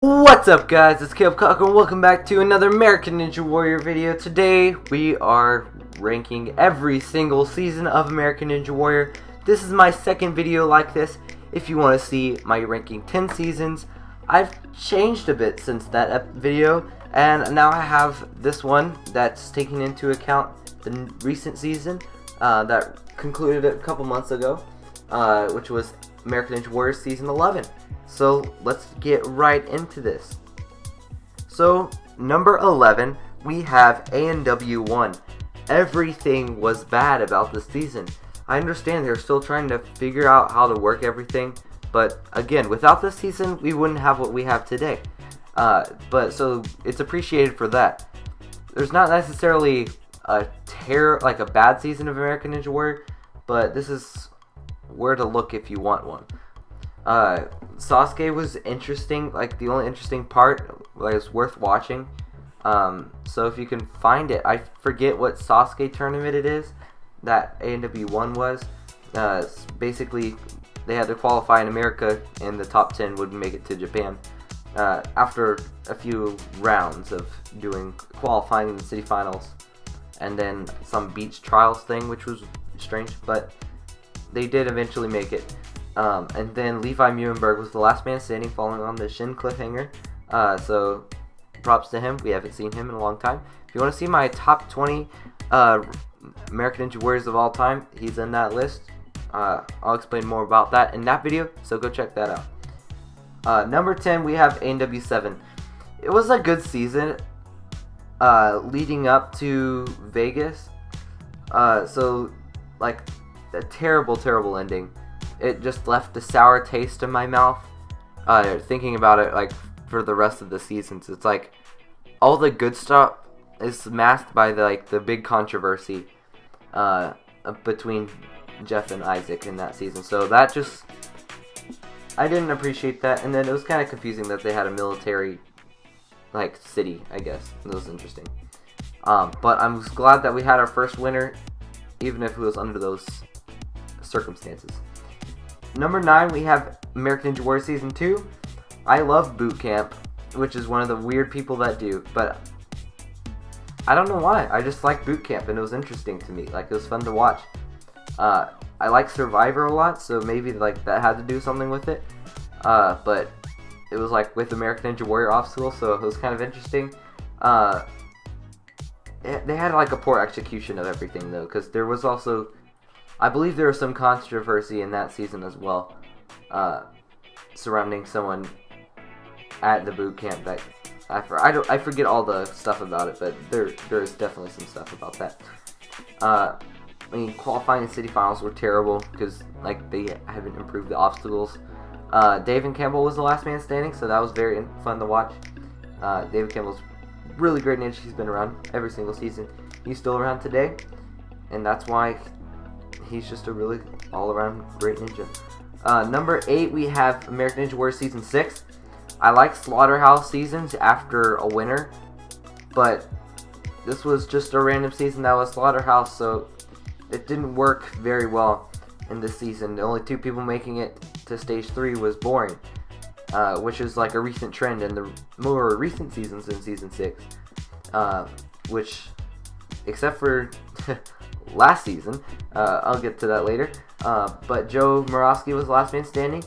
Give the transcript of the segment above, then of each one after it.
What's up, guys? It's Caleb Cocker and welcome back to another American Ninja Warrior video. Today we are ranking every single season of American Ninja Warrior. This is my second video like this. If you want to see my ranking 10 seasons, I've changed a bit since that video, and now I have this one that's taking into account the recent season that concluded a couple months ago, which was American Ninja Warrior Season 11. So let's get right into this. So number 11, we have ANW 1. Everything was bad about this season. I understand they're still trying to figure out how to work everything, but again, without this season, we wouldn't have what we have today. But so it's appreciated for that. There's not necessarily a bad season of American Ninja Warrior, but this is where to look if you want one. Sasuke was interesting, like the only interesting part was worth watching. So if you can find it, I forget what Sasuke tournament it is that ANW 1 was. Basically, they had to qualify in America, and the top 10 would make it to Japan. After a few rounds of doing qualifying in the city finals, and then some beach trials thing, which was strange, but they did eventually make it. And then Levi Muhlenberg was the last man standing, falling on the Shin cliffhanger. So props to him. We haven't seen him in a long time. If you want to see my top 20 American Ninja Warriors of all time, he's in that list. I'll explain more about that in that video, so go check that out. Number 10, we have ANW 7. It was a good season leading up to Vegas. So, like, a terrible ending. It just left a sour taste in my mouth. Thinking about it, like, for the rest of the seasons, it's like all the good stuff is masked by the big controversy between Jeff and Isaac in that season. So that just, I didn't appreciate that, and then it was kind of confusing that they had a military city. I guess it was interesting. But I'm glad that we had our first winner, even if it was under those circumstances. Number 9, we have American Ninja Warrior Season 2. I love Boot Camp, which is one of the weird people that do, but I don't know why. I just like Boot Camp, and it was interesting to me. Like, it was fun to watch. I like Survivor a lot, so maybe that had to do something with it. But it was with American Ninja Warrior obstacles, so it was kind of interesting. They had a poor execution of everything though, because there was also, I believe there was some controversy in that season as well, surrounding someone at the boot camp that I forget all the stuff about it, but there is definitely some stuff about that. I mean, qualifying and city finals were terrible because they haven't improved the obstacles. David Campbell was the last man standing, so that was very fun to watch. David Campbell's really great ninja. He's been around every single season. He's still around today, and that's why he's just a really all-around great ninja. Number 8, we have American Ninja Warrior Season 6. I like Slaughterhouse seasons after a winner, but this was just a random season that was Slaughterhouse, so it didn't work very well in this season. The only 2 people making it to Stage 3 was boring, which is a recent trend in the more recent seasons in Season 6, which, except for last season, I'll get to that later, but Joe Morosky was the last man standing,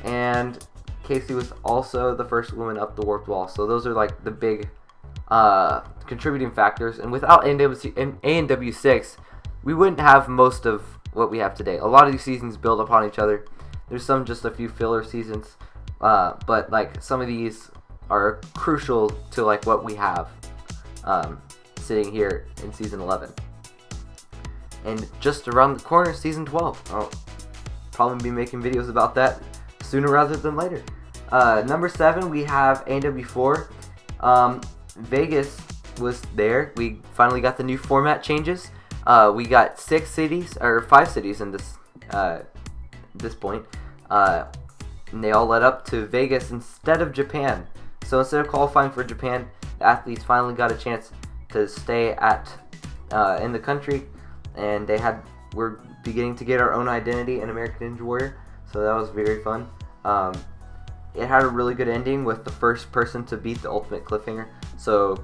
and Casey was also the first woman up the warped wall. So those are the big contributing factors, and without ANW 6, we wouldn't have most of what we have today. A lot of these seasons build upon each other. There's just a few filler seasons, but some of these are crucial to what we have sitting here in Season 11. And just around the corner, Season 12. I'll probably be making videos about that sooner rather than later. Number 7, we have ANW 4. Vegas was there. We finally got the new format changes. We got 5 cities in this point. And they all led up to Vegas instead of Japan. So instead of qualifying for Japan, the athletes finally got a chance to stay in the country, and we're beginning to get our own identity in American Ninja Warrior, so that was very fun. it had a really good ending with the first person to beat the ultimate cliffhanger. So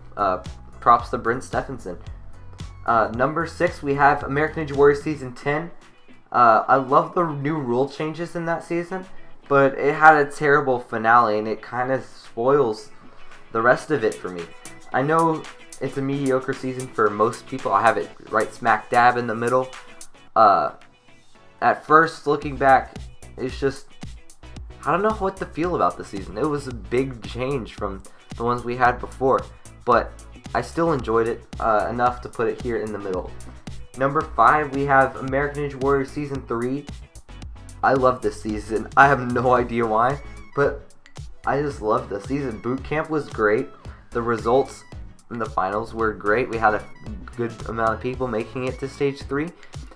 props to Brent Stephenson. Number 6, we have American Ninja Warrior Season 10. I love the new rule changes in that season, but it had a terrible finale, and it kind of spoils the rest of it for me. I know it's a mediocre season for most people. I have it right smack dab in the middle. At first, looking back, it's just, I don't know what to feel about the season. It was a big change from the ones we had before, but I still enjoyed it enough to put it here in the middle. Number 5, we have American Ninja Warrior Season 3. I love this season. I have no idea why, but I just love the season. Boot camp was great. The results in the finals were great. We had a good amount of people making it to stage 3,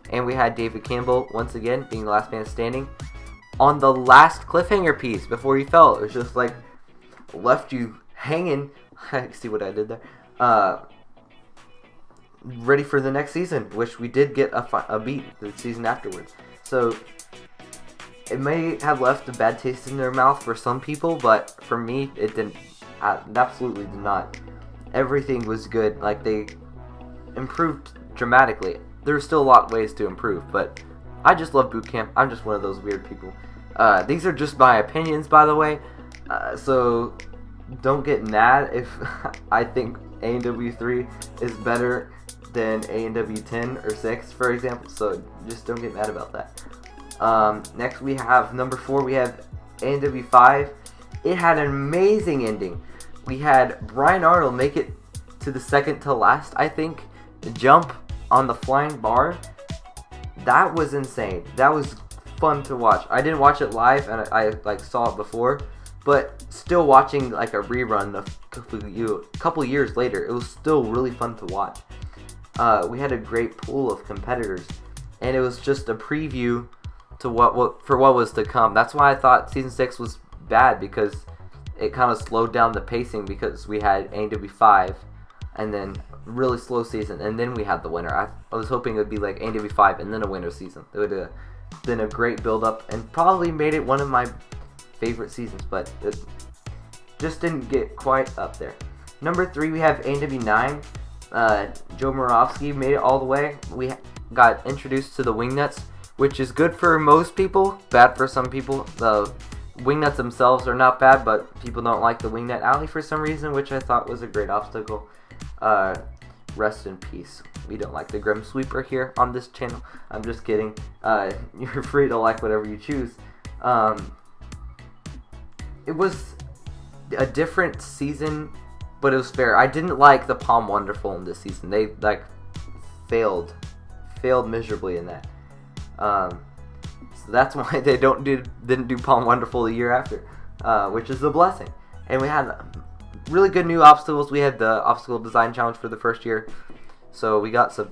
and we had David Campbell once again being the last man standing on the last cliffhanger piece before he fell. It was just like left you hanging. See what I did there? Ready for the next season, which we did get a beat the season afterwards. So it may have left a bad taste in their mouth for some people, but for me, it didn't. It absolutely did not. Everything was good. Like, they improved dramatically. There's still a lot of ways to improve, but I just love boot camp. I'm just one of those weird people. These are just my opinions, by the way. So don't get mad if I think A&W 3 is better than A&W 10 or 6, for example. So just don't get mad about that. Next we have number 4. We have A&W 5. It had an amazing ending. We had Brian Arnold make it to the second to last, I think, jump on the flying bar. That was insane. That was fun to watch. I didn't watch it live, and I saw it before, but still watching like a rerun a couple years later, it was still really fun to watch. We had a great pool of competitors, and it was just a preview to what was to come. That's why I thought season 6 was bad, because it kind of slowed down the pacing, because we had A&W 5 and then really slow season, and then we had the winner. I was hoping it would be like A&W 5 and then a winter season. It would have been a great build up and probably made it one of my favorite seasons, but it just didn't get quite up there. Number 3, we have A&W 9. Joe Moravsky made it all the way. We got introduced to the Wingnuts, which is good for most people, bad for some people. The Wingnuts themselves are not bad, but people don't like the Wingnut Alley for some reason, which I thought was a great obstacle. Rest in peace. We don't like the Grim Sweeper here on this channel. I'm just kidding. You're free to like whatever you choose. It was a different season, but it was fair. I didn't like the Palm Wonderful in this season. They failed miserably in that. So that's why they didn't do Palm Wonderful the year after, which is a blessing. And we had really good new obstacles. We had the obstacle design challenge for the first year, so we got some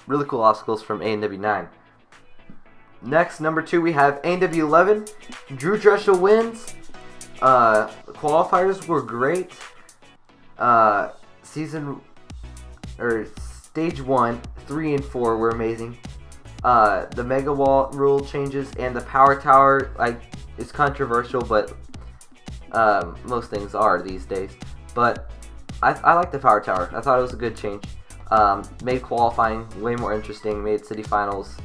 really cool obstacles from A&W 9. Next, number 2, we have A&W 11. Drew Dressel wins. The qualifiers were great. Stage 1, 3, and 4 were amazing. The Mega Wall rule changes and the Power Tower is controversial, but most things are these days. But I like the Power Tower. I thought it was a good change. Made qualifying way more interesting. Made city finals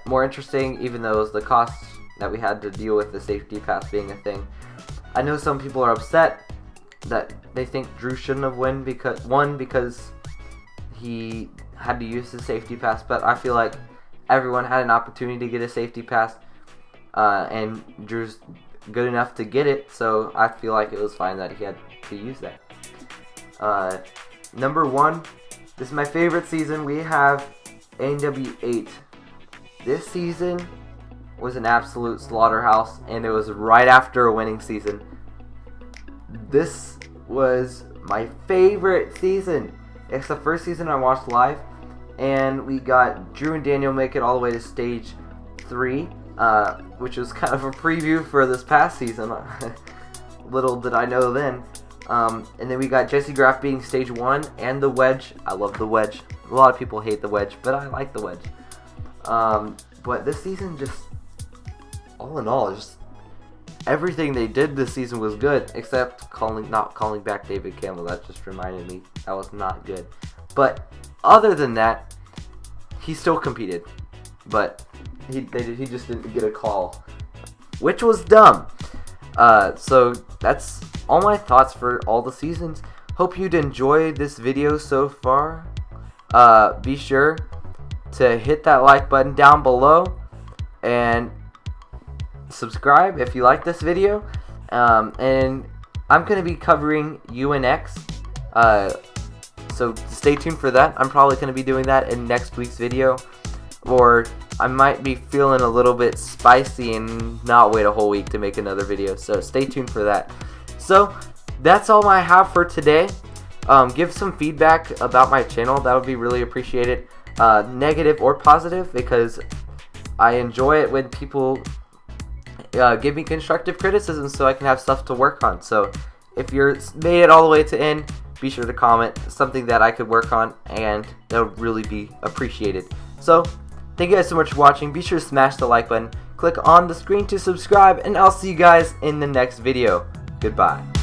more interesting, even though it was the costs that we had to deal with the safety pass being a thing. I know some people are upset that they think Drew shouldn't have won because he had to use the safety pass, but I feel like everyone had an opportunity to get a safety pass, and Drew's good enough to get it, so I feel like it was fine that he had to use that. Number 1, this is my favorite season. We have A&W 8. This season was an absolute slaughterhouse, and it was right after a winning season. This was my favorite season. It's the first season I watched live, and we got Drew and Daniel make it all the way to stage 3, which was kind of a preview for this past season. Little did I know then. And then we got Jesse Graff beating stage 1 and the Wedge. I love the Wedge. A lot of people hate the Wedge, but I like the Wedge. But this season, just all in all, just everything they did this season was good, except not calling back David Campbell. That just reminded me that was not good. But other than that, he still competed, but he just didn't get a call, which was dumb. So that's all my thoughts for all the seasons. Hope you'd enjoy this video so far. Be sure to hit that like button down below and subscribe if you like this video. And I'm going to be covering UNX, so stay tuned for that. I'm probably going to be doing that in next week's video, or I might be feeling a little bit spicy and not wait a whole week to make another video, so stay tuned for that. So that's all I have for today. Give some feedback about my channel. That would be really appreciated, negative or positive, because I enjoy it when people give me constructive criticism so I can have stuff to work on. So if you're made it all the way to end, be sure to comment something that I could work on, and that would really be appreciated. So thank you guys so much for watching. Be sure to smash the like button, click on the screen to subscribe, and I'll see you guys in the next video. Goodbye.